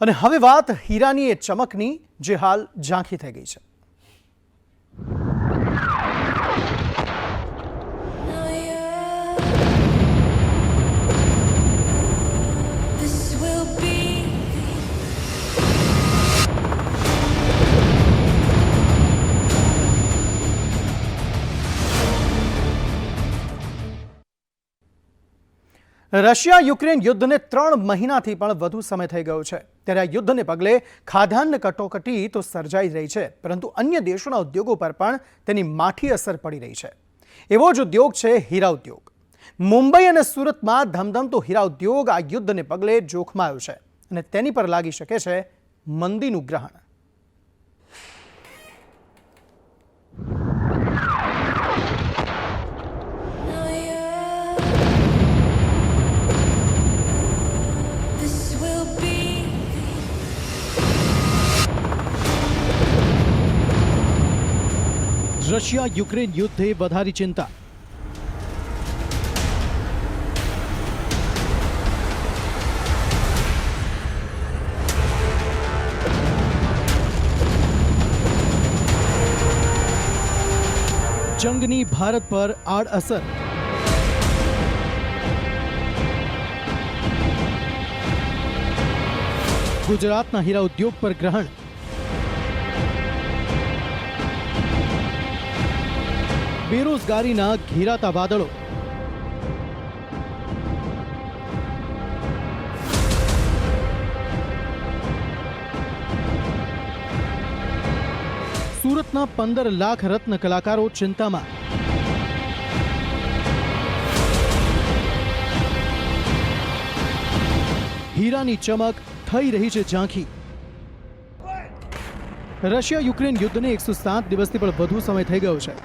અને હવે વાત હીરાની એ ચમકની જે હાલ ઝાંખી થઈ ગઈ છે। રશિયા યુક્રેન યુદ્ધને 3 મહિનાથી પણ વધુ સમય થઈ ગયો છે, ત્યારે આ યુદ્ધને પગલે ખાદ્યાન્ન કટોકટી તો સર્જાઈ રહી છે, પરંતુ અન્ય દેશોના ઉદ્યોગો પર પણ તેની માઠી અસર પડી રહી છે। એવો જ ઉદ્યોગ છે હીરા ઉદ્યોગ। મુંબઈ અને સુરતમાં ધમધમતો હીરા ઉદ્યોગ આ યુદ્ધને પગલે જોખમાયો છે અને તેની પર લાગી શકે છે મંદીનું ગ્રહણ। રશિયા યુક્રેન યુદ્ધે વધારી ચિંતા। જંગની ભારત પર આડઅસર। ગુજરાતના હીરા ઉદ્યોગ પર ગ્રહણ। બેરોજગારીના ઘેરાતા વાદળો। સુરતના 15 લાખ રત્ન કલાકારો ચિંતામાં। હીરાની ચમક થઈ રહી છે ઝાંખી। રશિયા યુક્રેન યુદ્ધને 107 દિવસથી પણ વધુ સમય થઈ ગયો છે।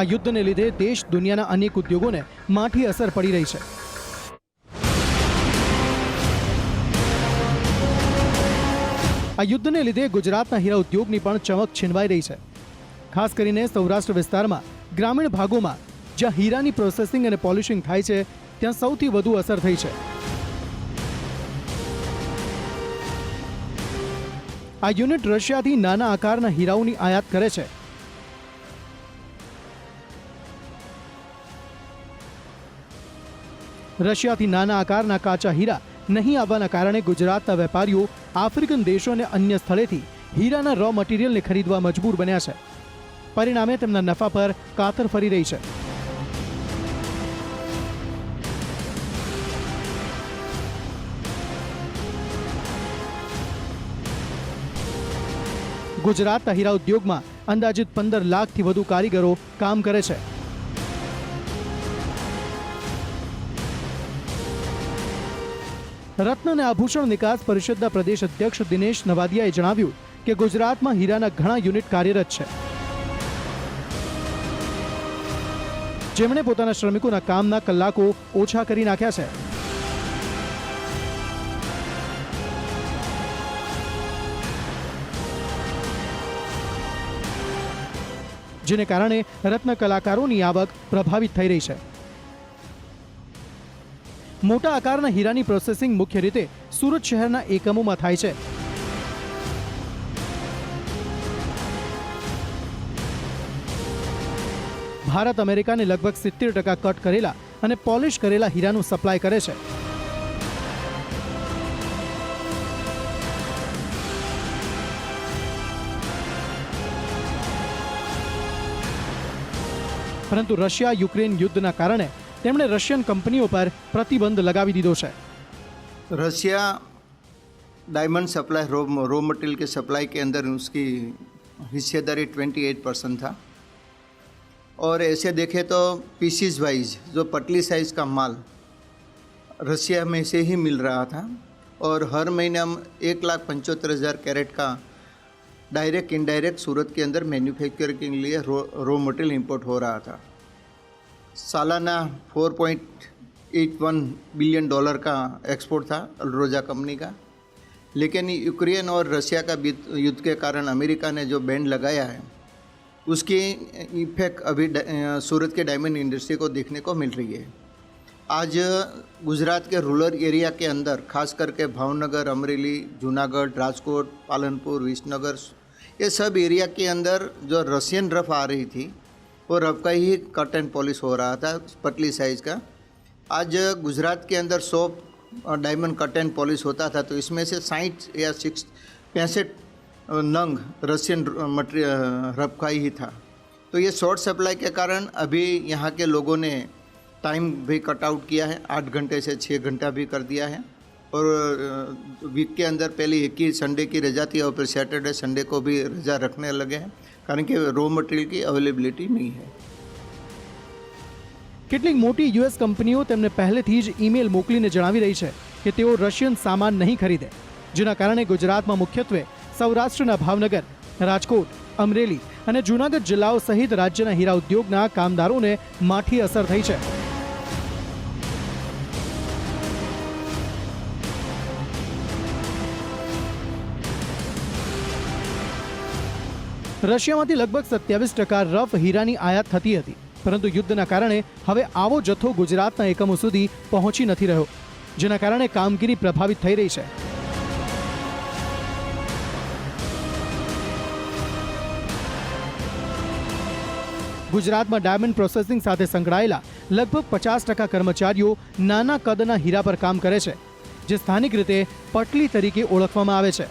આ યુદ્ધને લીધે દેશ દુનિયાના અનેક ઉદ્યોગોને માઠી અસર પડી રહી છે। આ યુદ્ધને લીધે ગુજરાતના હીરા ઉદ્યોગની પણ ચમક છીનવાઈ રહી છે। ખાસ કરીને સૌરાષ્ટ્ર વિસ્તારમાં ગ્રામીણ ભાગોમાં જ્યાં હીરાની પ્રોસેસિંગ અને પોલિશિંગ થાય છે ત્યાં સૌથી વધુ અસર થઈ છે। આ યુનિટ રશિયાથી નાના આકારના હીરાઓની આયાત કરે છે। રશિયાથી નાના આકારના કાચા હીરા નહીં આવવાના કારણે ગુજરાતના વેપારીઓ આફ્રિકન દેશો અને અન્ય સ્થળેથી હીરાના રો મટીરિયલને ખરીદવા મજબૂર બન્યા છે। પરિણામે તેમના નફા પર કાતર ફરી રહી છે। ગુજરાતના હીરા ઉદ્યોગમાં અંદાજિત 15 લાખથી વધુ કારીગરો કામ કરે છે। રત્ન અને આભૂષણ નિકાસ પરિષદના પ્રદેશ અધ્યક્ષ દિનેશ નવાદિયાએ જણાવ્યું કે ગુજરાતમાં હીરાના ઘણા યુનિટ કાર્યરત છે, જેમણે પોતાના શ્રમિકોના કામના કલાકો ઓછા કરી નાખ્યા છે। જેને કારણે રત્ન કલાકારોની આવક પ્રભાવિત થઈ રહી છે। મોટા આકારના હીરાની પ્રોસેસિંગ મુખ્ય રીતે સુરત શહેરના એકમોમાં થાય છે। ભારત અમેરિકાને લગભગ 70% કટ કરેલા અને પોલિશ કરેલા હીરાનું સપ્લાય કરે છે। પરંતુ રશિયા યુક્રેન યુદ્ધના કારણે તેમણે रशियन कंपनियों पर प्रतिबंध लगावी दीधो है। Russia diamond supply raw material के सप्लाई के अंदर उसकी हिस्सेदारी 28% था, और ऐसे देखें तो पीसीज वाइज जो पतली साइज़ का माल रशिया में से ही मिल रहा था, और हर महीने हम 1,75,000 कैरेट का डायरेक्ट इनडायरेक्ट सूरत के अंदर मैन्युफैक्चरिंग के लिए रो मटेरियल इंपोर्ट हो रहा था। सालाना 4.81 बिलियन डॉलर का एक्सपोर्ट था अल्रोजा कंपनी का। लेकिन यूक्रेन और रशिया का युद्ध के कारण अमेरिका ने जो बैन लगाया है, उसकी इफेक्ट अभी सूरत के डायमंड इंडस्ट्री को देखने को मिल रही है। आज गुजरात के रूरल एरिया के अंदर खास करके भावनगर, अमरेली, जूनागढ़, राजकोट, पालनपुर, विसनगर, ये सब एरिया के अंदर जो रशियन रफ आ रही थी वो रफ का ही कट एंड पॉलिश हो रहा था, पतली साइज़ का। आज गुजरात के अंदर 100 डायमंड कट एंड पॉलिश होता था, तो इसमें से 60 या 65 नंग रशियन मटेरियल रफ का ही था। तो ये शॉर्ट सप्लाई के कारण अभी यहाँ के लोगों ने टाइम भी कट आउट किया है, 8 घंटे से 6 घंटा भी कर दिया है। और वीक के अंदर पहले एक ही संडे की रजा थी और फिर सैटरडे संडे को भी रजा रखने लगे हैं, कारण कि रॉ मटेरियल की अवेलेबिलिटी नहीं है। કેટલીક મોટી યુએસ કંપનીઓ તેમને પહેલેથી જ ઈમેલ મોકલીને જણાવી રહી છે કે તેઓ રશિયન સામાન નહીં ખરીદે, જેના કારણે ગુજરાતમાં મુખ્યત્વે સૌરાષ્ટ્રના ભાવનગર, રાજકોટ, અમરેલી અને જૂનાગઢ જિલ્લાઓ સહિત રાજ્યના હીરા ઉદ્યોગના કામદારોને માઠી અસર થઈ છે। રશિયામાંથી લગભગ 27% રફ હીરાની આયાત થતી હતી, પરંતુ યુદ્ધના કારણે હવે આવો જથ્થો ગુજરાતના એકમો સુધી પહોંચી નથી રહ્યો, જેના કારણે કામગીરી પ્રભાવિત થઈ રહી છે। ગુજરાતમાં ડાયમંડ પ્રોસેસિંગ સાથે સંકળાયેલા લગભગ 50% કર્મચારીઓ નાના કદના હીરા પર કામ કરે છે, જે સ્થાનિક રીતે પટલી તરીકે ઓળખવામાં આવે છે।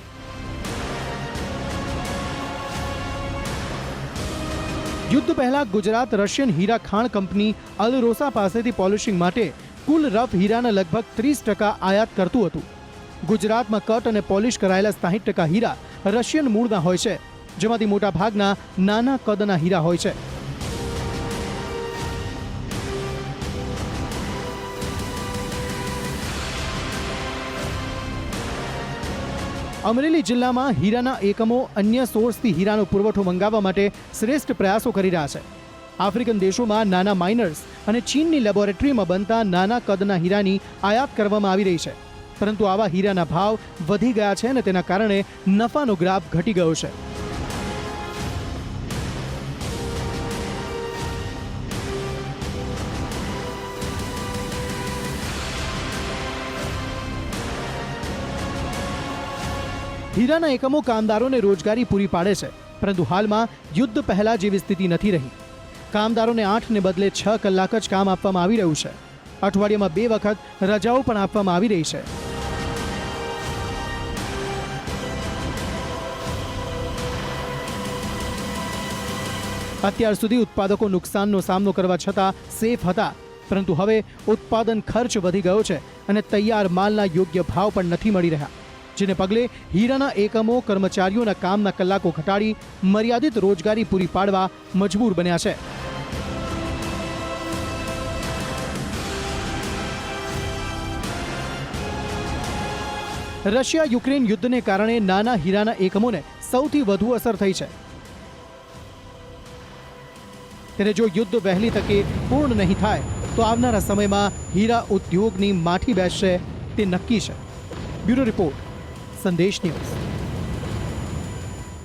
યુદ્ધ પહેલા ગુજરાત રશિયન હીરા ખાણ કંપની અલરોસા પાસેથી પોલિશિંગ માટે કુલ રફ હીરાના લગભગ 30% આયાત કરતું હતું। ગુજરાતમાં કટ અને પોલિશ કરાયેલા 60% હીરા રશિયન મૂળના હોય છે, જેમાંથી મોટા ભાગના નાના કદના હીરા હોય છે। અમરેલી જિલ્લામાં હીરાના એકમો અન્ય સોર્સથી હીરાનો પુરવઠો મંગાવવા માટે શ્રેષ્ઠ પ્રયાસો કરી રહ્યા છે। આફ્રિકન દેશોમાં નાના માઇનર્સ અને ચીનની લેબોરેટરીમાં બનતા નાના કદના હીરાની આયાત કરવામાં આવી રહી છે, પરંતુ આવા હીરાના ભાવ વધી ગયા છે અને તેના કારણે નફાનો ગ્રાફ ઘટી ગયો છે। હીરાના એકમો કામદારોને રોજગારી પૂરી પાડે છે, પરંતુ હાલમાં યુદ્ધ પહેલા જેવી સ્થિતિ નથી રહી। કામદારોને 8 ને બદલે 6 કલાક જ કામ આપવામાં આવી રહ્યું છે। અઠવાડિયામાં 2 વખત રજાઓ પણ આપવામાં આવી રહી છે। અત્યાર સુધી ઉત્પાદકો નુકસાનનો સામનો કરવા છતાં સેફ હતા, પરંતુ હવે ઉત્પાદન ખર્ચ વધી ગયો છે અને તૈયાર માલના યોગ્ય ભાવ પણ નથી મળી રહ્યા, જેને પગલે હીરાના એકમો કર્મચારીઓના કામના કલાકો ઘટાડી મર્યાદિત રોજગારી પૂરી પાડવા મજબૂર બન્યા છે। રશિયા યુક્રેન યુદ્ધને કારણે નાના હીરાના એકમોને સૌથી વધુ અસર થઈ છે। ત્યારે જો યુદ્ધ વહેલી તકે પૂર્ણ નહીં થાય તો આવનારા સમયમાં હીરા ઉદ્યોગની માઠી બેસશે તે નક્કી છે। બ્યુરો રિપોર્ટ, સંદેશ ન્યૂઝ।